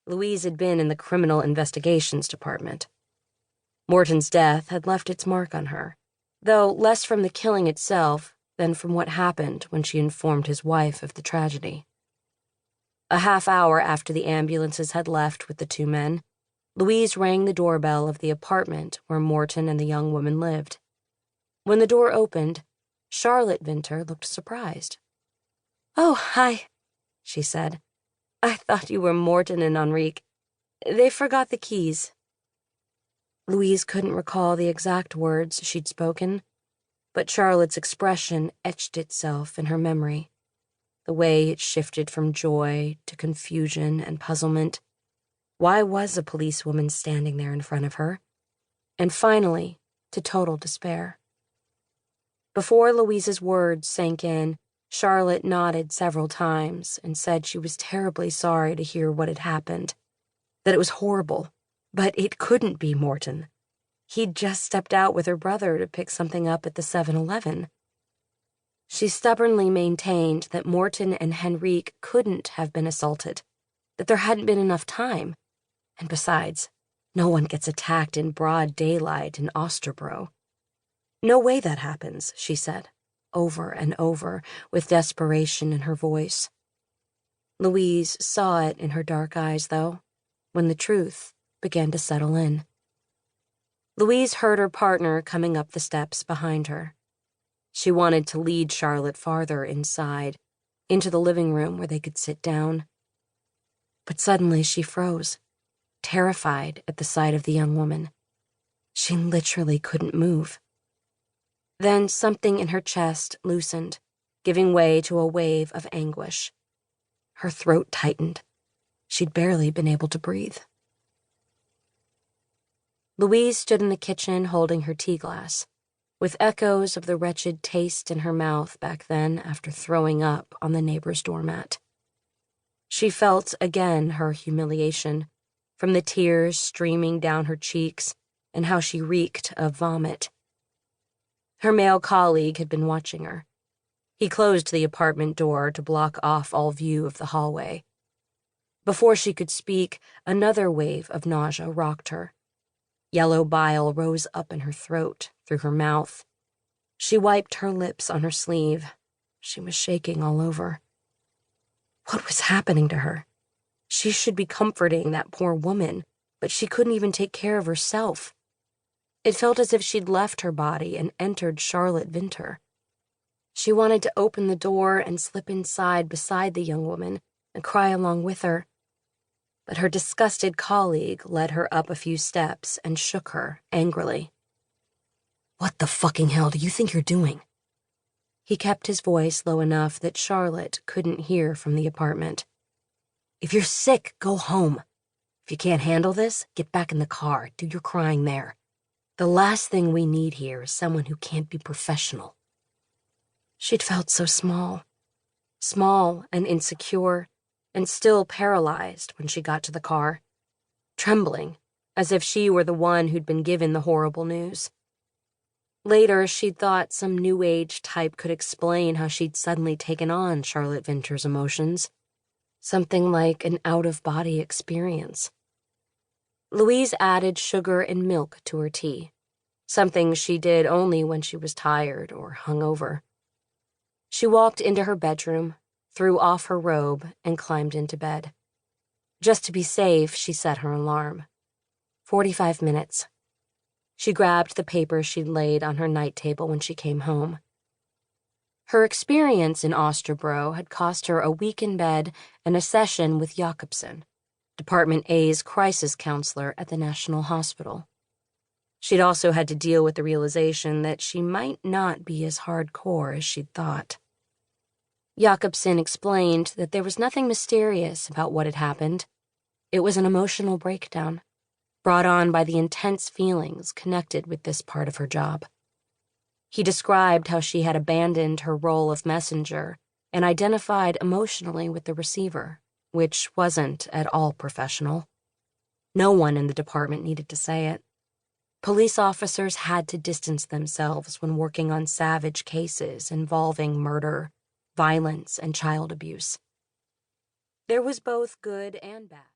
Louise had been in the Criminal Investigations Department. Morton's death had left its mark on her, though less from the killing itself than from what happened when she informed his wife of the tragedy. A half hour after the ambulances had left with the two men, Louise rang the doorbell of the apartment where Morton and the young woman lived. When the door opened, Charlotte Vinter looked surprised. "Oh, hi," she said. "I thought you were Morton and Enrique. They forgot the keys." Louise couldn't recall the exact words she'd spoken, but Charlotte's expression etched itself in her memory. The way it shifted from joy to confusion and puzzlement. Why was a policewoman standing there in front of her? And finally, to total despair. Before Louise's words sank in, Charlotte nodded several times and said she was terribly sorry to hear what had happened, that it was horrible, but it couldn't be Morton. He'd just stepped out with her brother to pick something up at the 7-Eleven. She stubbornly maintained that Morton and Henrique couldn't have been assaulted, that there hadn't been enough time, and besides, no one gets attacked in broad daylight in Osterbro. No way that happens, she said, over and over, with desperation in her voice. Louise saw it in her dark eyes, though, when the truth began to settle in. Louise heard her partner coming up the steps behind her. She wanted to lead Charlotte farther inside, into the living room where they could sit down. But suddenly she froze, terrified at the sight of the young woman. She literally couldn't move. Then something in her chest loosened, giving way to a wave of anguish. Her throat tightened. She'd barely been able to breathe. Louise stood in the kitchen holding her tea glass, with echoes of the wretched taste in her mouth back then after throwing up on the neighbor's doormat. She felt again her humiliation, from the tears streaming down her cheeks and how she reeked of vomit. Her male colleague had been watching her. He closed the apartment door to block off all view of the hallway. Before she could speak, another wave of nausea rocked her. Yellow bile rose up in her throat, through her mouth. She wiped her lips on her sleeve. She was shaking all over. What was happening to her? She should be comforting that poor woman, but she couldn't even take care of herself. It felt as if she'd left her body and entered Charlotte Vinter. She wanted to open the door and slip inside beside the young woman and cry along with her. But her disgusted colleague led her up a few steps and shook her angrily. "What the fucking hell do you think you're doing?" He kept his voice low enough that Charlotte couldn't hear from the apartment. "If you're sick, go home. If you can't handle this, get back in the car, do your crying there. The last thing we need here is someone who can't be professional." She'd felt so small and insecure, and still paralyzed when she got to the car, trembling as if she were the one who'd been given the horrible news. Later, she'd thought some New Age type could explain how she'd suddenly taken on Charlotte Vinter's emotions, something like an out-of-body experience. Louise added sugar and milk to her tea, something she did only when she was tired or hungover. She walked into her bedroom, threw off her robe, and climbed into bed. Just to be safe, she set her alarm. 45 minutes. She grabbed the paper she'd laid on her night table when she came home. Her experience in Osterbro had cost her a week in bed and a session with Jakobsen, Department A's crisis counselor at the National Hospital. She'd also had to deal with the realization that she might not be as hardcore as she'd thought. Jakobsen explained that there was nothing mysterious about what had happened. It was an emotional breakdown, brought on by the intense feelings connected with this part of her job. He described how she had abandoned her role of messenger and identified emotionally with the receiver, which wasn't at all professional. No one in the department needed to say it. Police officers had to distance themselves when working on savage cases involving murder, violence, and child abuse. There was both good and bad.